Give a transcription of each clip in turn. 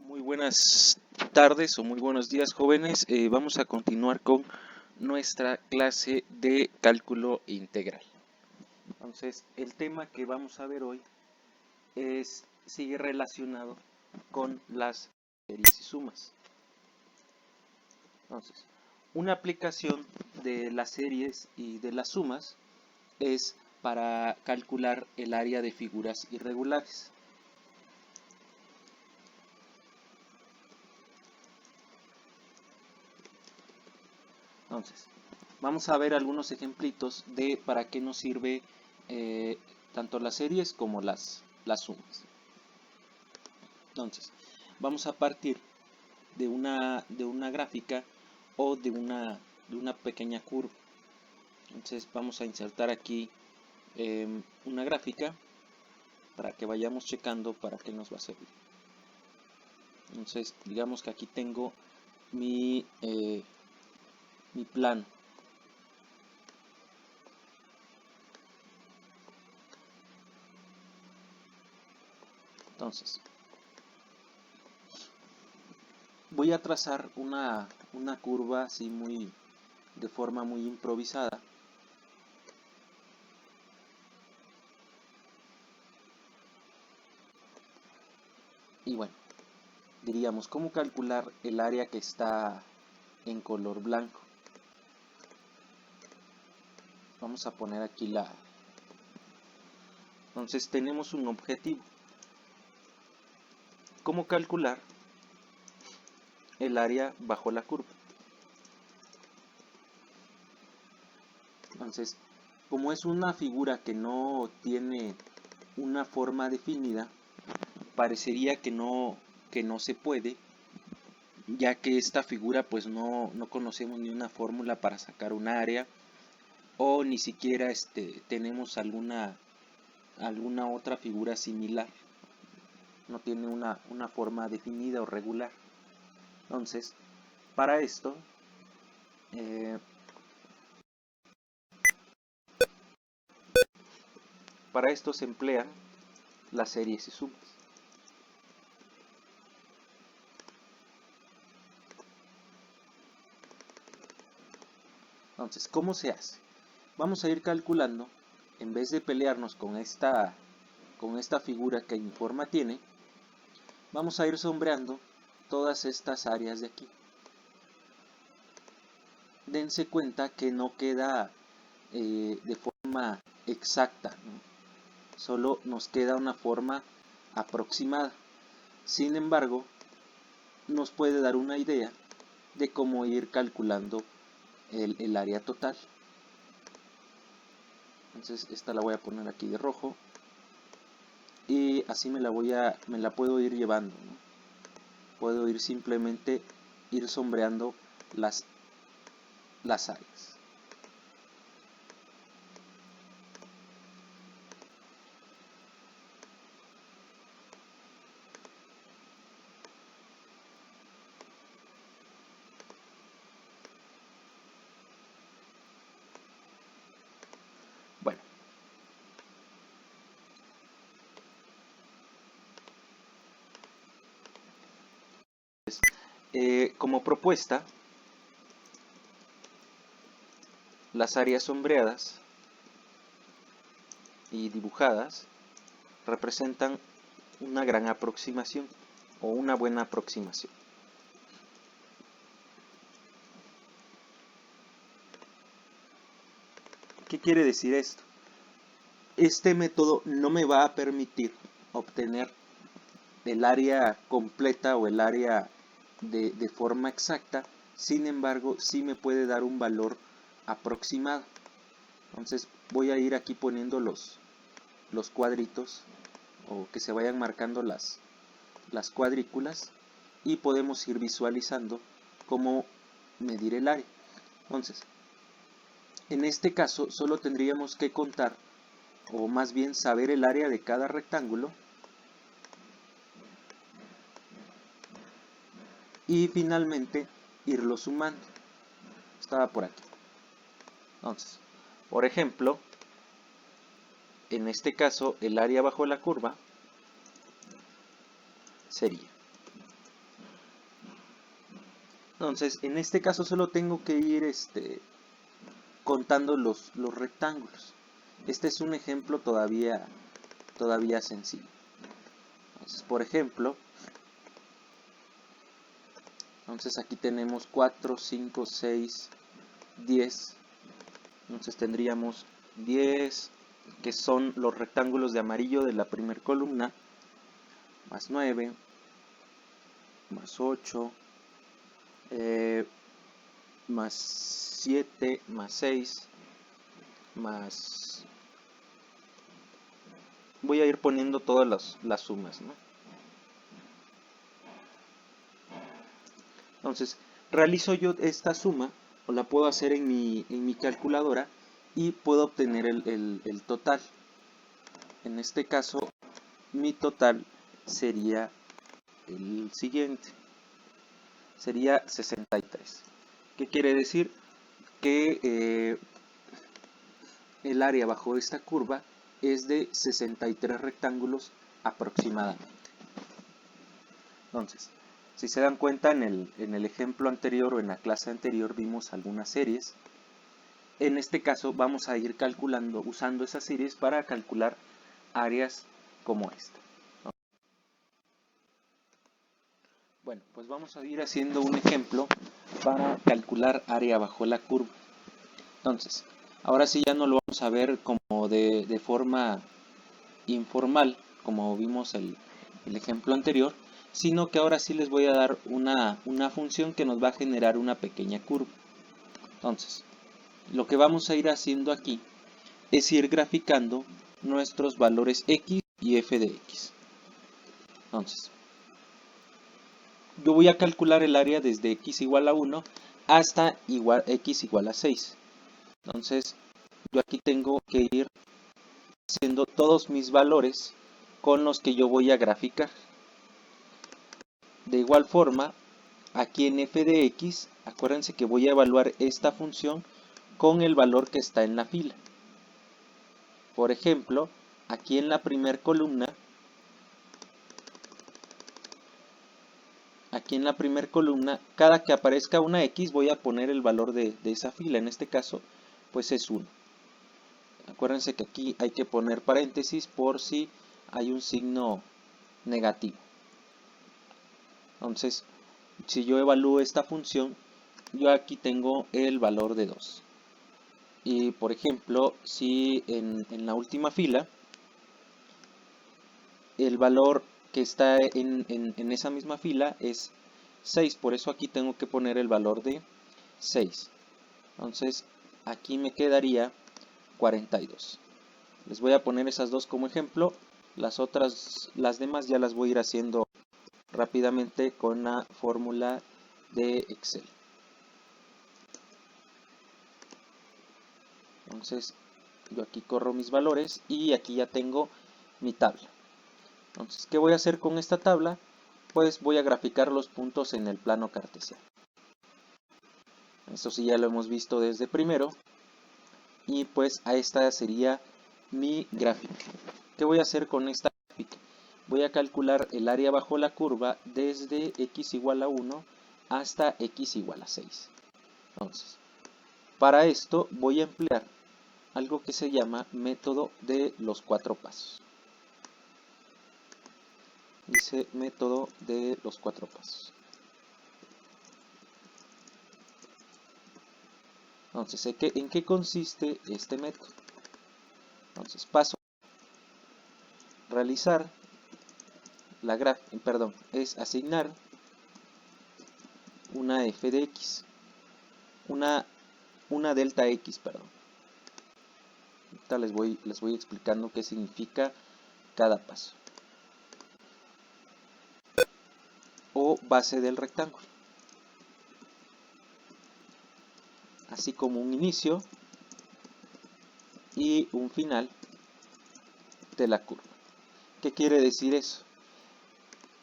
Muy buenas tardes o muy buenos días, jóvenes. Vamos a continuar con nuestra clase de cálculo integral. Entonces, el tema que vamos a ver hoy sigue relacionado con las series y sumas. Entonces, una aplicación de las series y de las sumas es para calcular el área de figuras irregulares. Entonces, vamos a ver algunos ejemplitos de para qué nos sirve tanto las series como las sumas. Entonces, vamos a partir de una gráfica o de una pequeña curva. Entonces, vamos a insertar aquí una gráfica para que vayamos checando para qué nos va a servir. Entonces, digamos que aquí tengo mi plano. Entonces, voy a trazar una curva así de forma muy improvisada. Y bueno, diríamos, ¿cómo calcular el área que está en color blanco? Vamos a poner aquí Entonces tenemos un objetivo. ¿Cómo calcular el área bajo la curva? Entonces, como es una figura que no tiene una forma definida, parecería que no se puede, ya que esta figura pues no conocemos ni una fórmula para sacar un área, o ni siquiera tenemos alguna otra figura similar. No tiene una forma definida o regular. Entonces, para esto se emplean las series y sumas. Entonces, ¿cómo se hace? Vamos a ir calculando, en vez de pelearnos con esta figura que ni forma tiene, vamos a ir sombreando todas estas áreas de aquí. Dense cuenta que no queda de forma exacta, ¿no? Solo nos queda una forma aproximada. Sin embargo, nos puede dar una idea de cómo ir calculando el área total. Entonces esta la voy a poner aquí de rojo y así me la puedo ir llevando, ¿no? Puedo ir simplemente sombreando las áreas. Bueno, como propuesta, las áreas sombreadas y dibujadas representan una gran aproximación o una buena aproximación. ¿Qué quiere decir esto? Este método no me va a permitir obtener el área completa o el área de forma exacta, sin embargo sí me puede dar un valor aproximado. Entonces voy a ir aquí poniendo los cuadritos o que se vayan marcando las cuadrículas y podemos ir visualizando cómo medir el área. Entonces, en este caso solo tendríamos que contar, o más bien saber el área de cada rectángulo y finalmente irlo sumando. Estaba por aquí. Entonces, por ejemplo, en este caso el área bajo la curva sería Entonces, en este caso solo tengo que ir contando los rectángulos. Este es un ejemplo todavía sencillo. Entonces, por ejemplo, entonces aquí tenemos 4, 5, 6, 10. Entonces tendríamos 10, que son los rectángulos de amarillo de la primera columna, más 9, más 8, más 7, más 6, más... Voy a ir poniendo todas las sumas, ¿no? Entonces, realizo yo esta suma, o la puedo hacer en mi calculadora, y puedo obtener el total. En este caso, mi total sería el siguiente. Sería 63. ¿Qué quiere decir? Que el área bajo esta curva es de 63 rectángulos aproximadamente. Entonces, si se dan cuenta, en el ejemplo anterior o en la clase anterior vimos algunas series. En este caso vamos a ir calculando, usando esas series para calcular áreas como esta. Bueno, pues vamos a ir haciendo un ejemplo para calcular área bajo la curva. Entonces, ahora sí ya no lo vamos a ver como de forma informal, como vimos el ejemplo anterior, sino que ahora sí les voy a dar una función que nos va a generar una pequeña curva. Entonces, lo que vamos a ir haciendo aquí es ir graficando nuestros valores x y f de x. Entonces, yo voy a calcular el área desde x igual a 1 hasta x igual a 6. Entonces, yo aquí tengo que ir haciendo todos mis valores con los que yo voy a graficar. De igual forma, aquí en f de x, acuérdense que voy a evaluar esta función con el valor que está en la fila. Por ejemplo, aquí en la primera columna, cada que aparezca una x voy a poner el valor de esa fila. En este caso, pues es 1. Acuérdense que aquí hay que poner paréntesis por si hay un signo negativo. Entonces, si yo evalúo esta función, yo aquí tengo el valor de 2. Y por ejemplo, si en la última fila, el valor que está en esa misma fila es 6, por eso aquí tengo que poner el valor de 6. Entonces, aquí me quedaría 42. Les voy a poner esas dos como ejemplo. Las demás ya las voy a ir haciendo rápidamente con la fórmula de Excel. Entonces, yo aquí corro mis valores y aquí ya tengo mi tabla. Entonces, ¿qué voy a hacer con esta tabla? Pues voy a graficar los puntos en el plano cartesiano. Esto sí ya lo hemos visto desde primero. Y pues a esta sería mi gráfica. ¿Qué voy a hacer con esta gráfica? Voy a calcular el área bajo la curva desde x igual a 1 hasta x igual a 6. Entonces, para esto voy a emplear algo que se llama método de los 4 pasos. Dice método de los 4 pasos. Entonces, ¿en qué consiste este método? Entonces, paso a realizar es asignar una f de x, una delta x, perdón. Ahorita les voy explicando qué significa cada paso. O base del rectángulo. Así como un inicio y un final de la curva. ¿Qué quiere decir eso?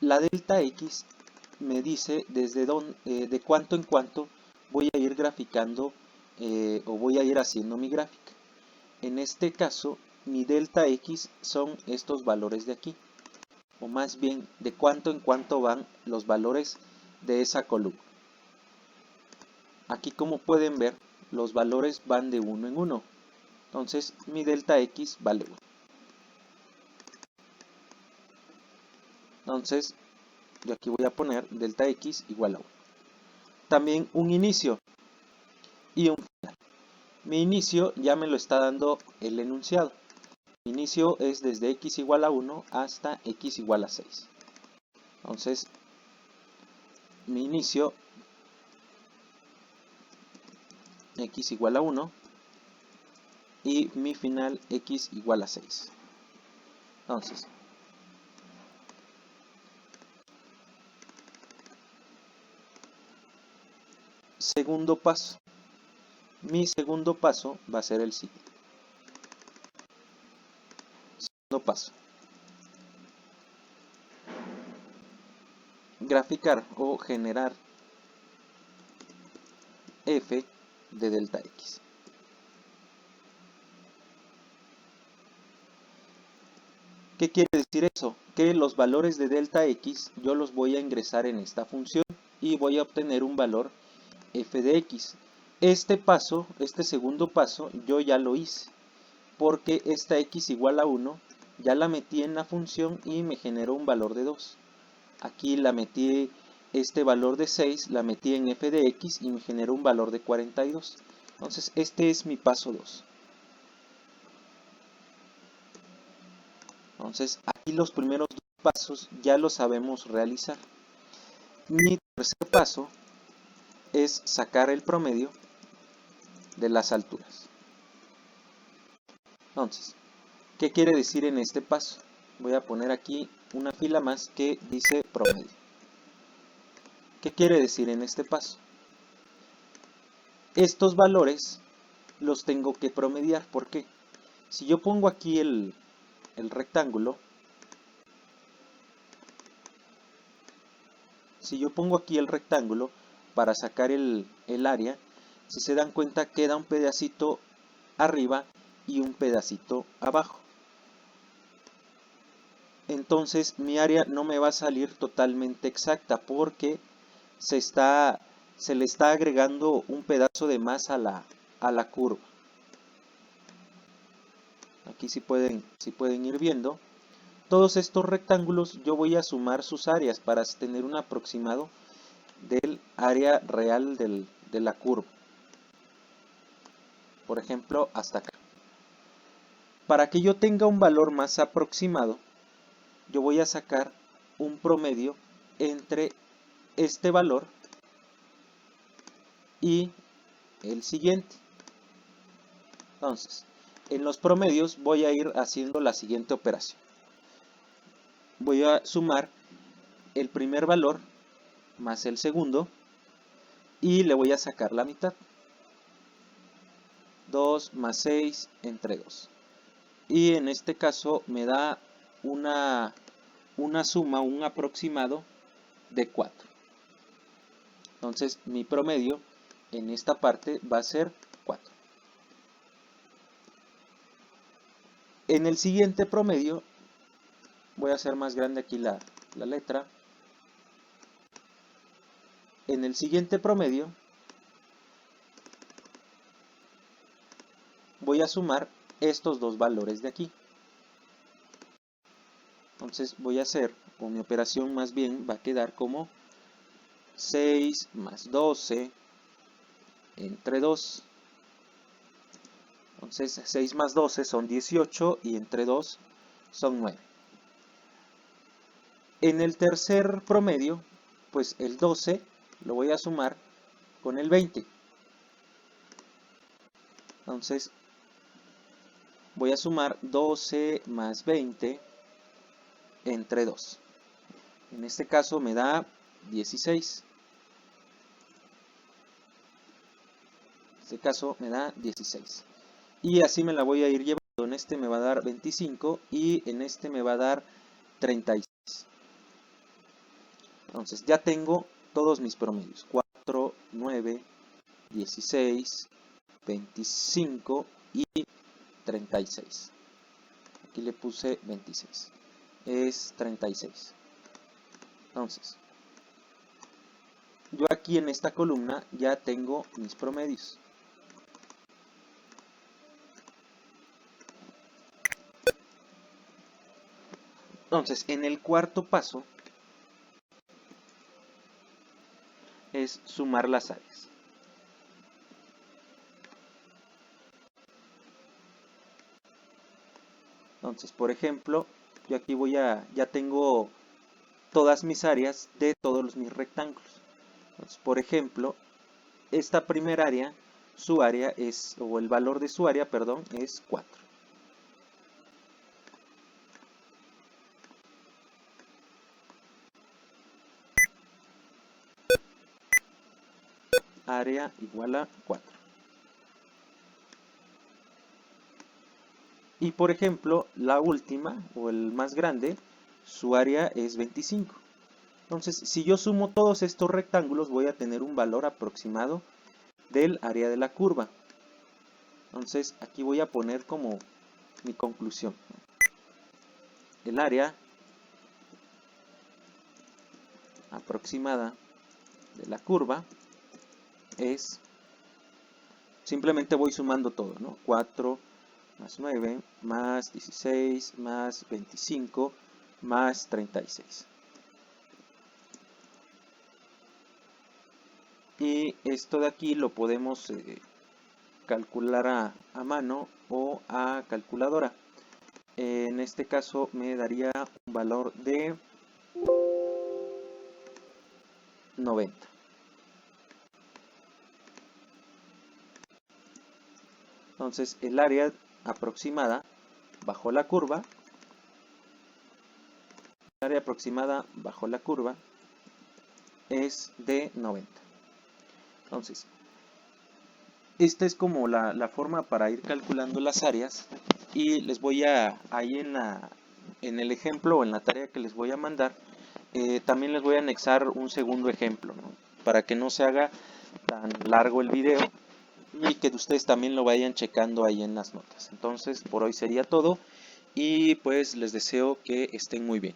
La delta x me dice de cuánto en cuánto voy a ir graficando o voy a ir haciendo mi gráfica. En este caso, mi delta x son estos valores de aquí, o más bien de cuánto en cuánto van los valores de esa columna. aquí como pueden ver, los valores van de 1 en 1. Entonces mi delta x vale 1. Entonces yo aquí voy a poner delta x igual a 1. También un inicio y un final. Mi inicio ya me lo está dando el enunciado. Mi inicio es desde x igual a 1 hasta x igual a 6. Entonces, mi inicio, x igual a 1, y mi final, x igual a 6. Entonces, segundo paso. Mi segundo paso va a ser el siguiente. Segundo paso. Graficar o generar f de delta x. ¿Qué quiere decir eso? Que los valores de delta x yo los voy a ingresar en esta función y voy a obtener un valor f de x. Este paso, este segundo paso, yo ya lo hice, porque esta x igual a 1 ya la metí en la función y me generó un valor de 2. Aquí la metí, este valor de 6, la metí en f de x y me generó un valor de 42. Entonces este es mi paso 2. Entonces aquí los primeros dos pasos ya los sabemos realizar. Mi tercer paso es sacar el promedio de las alturas. Entonces, ¿qué quiere decir en este paso? Voy a poner aquí una fila más que dice promedio. ¿Qué quiere decir en este paso? Estos valores los tengo que promediar. ¿Por qué? Si yo pongo aquí el rectángulo, para sacar el área, si se dan cuenta queda un pedacito arriba y un pedacito abajo. Entonces mi área no me va a salir totalmente exacta porque se le está agregando un pedazo de más a la curva. Aquí si pueden ir viendo. Todos estos rectángulos yo voy a sumar sus áreas para tener un aproximado del área real de la curva. Por ejemplo, hasta acá. Para que yo tenga un valor más aproximado, yo voy a sacar un promedio entre este valor y el siguiente. Entonces, en los promedios voy a ir haciendo la siguiente operación. Voy a sumar el primer valor más el segundo y le voy a sacar la mitad. 2 más 6 entre 2. Y en este caso me da una suma, un aproximado de 4. Entonces mi promedio en esta parte va a ser 4. En el siguiente promedio, voy a hacer más grande aquí la letra. En el siguiente promedio, voy a sumar estos dos valores de aquí. Entonces voy a hacer, o mi operación más bien va a quedar como 6 más 12 entre 2. Entonces 6 más 12 son 18 y entre 2 son 9. En el tercer promedio, pues el 12 lo voy a sumar con el 20. Entonces voy a sumar 12 más 20 entre 2. En este caso me da 16. En este caso me da 16. Y así me la voy a ir llevando. En este me va a dar 25 y en este me va a dar 36. Entonces ya tengo todos mis promedios. 4, 9, 16, 25 y 36. Aquí le puse 26. Es 36. Entonces, yo aquí en esta columna ya tengo mis promedios. Entonces, en el cuarto paso es sumar las áreas. Entonces, por ejemplo, yo aquí ya tengo todas mis áreas de todos mis rectángulos. Entonces, por ejemplo, esta primera área, su área es, o el valor de su área, perdón, es 4. Área igual a 4. Y por ejemplo, la última, o el más grande, su área es 25. Entonces, si yo sumo todos estos rectángulos, voy a tener un valor aproximado del área de la curva. Entonces, aquí voy a poner como mi conclusión. El área aproximada de la curva es, simplemente voy sumando todo, ¿no? 4 más 9 más 16 más 25 más 36. Y esto de aquí lo podemos calcular a mano o a calculadora. En este caso me daría un valor de 90. Entonces el área aproximada bajo la curva, es de 90. Entonces, esta es como la forma para ir calculando las áreas, y les voy ahí en el ejemplo o en la tarea que les voy a mandar, también les voy a anexar un segundo ejemplo, ¿no? Para que no se haga tan largo el video y que ustedes también lo vayan checando ahí en las notas. Entonces, por hoy sería todo y pues les deseo que estén muy bien.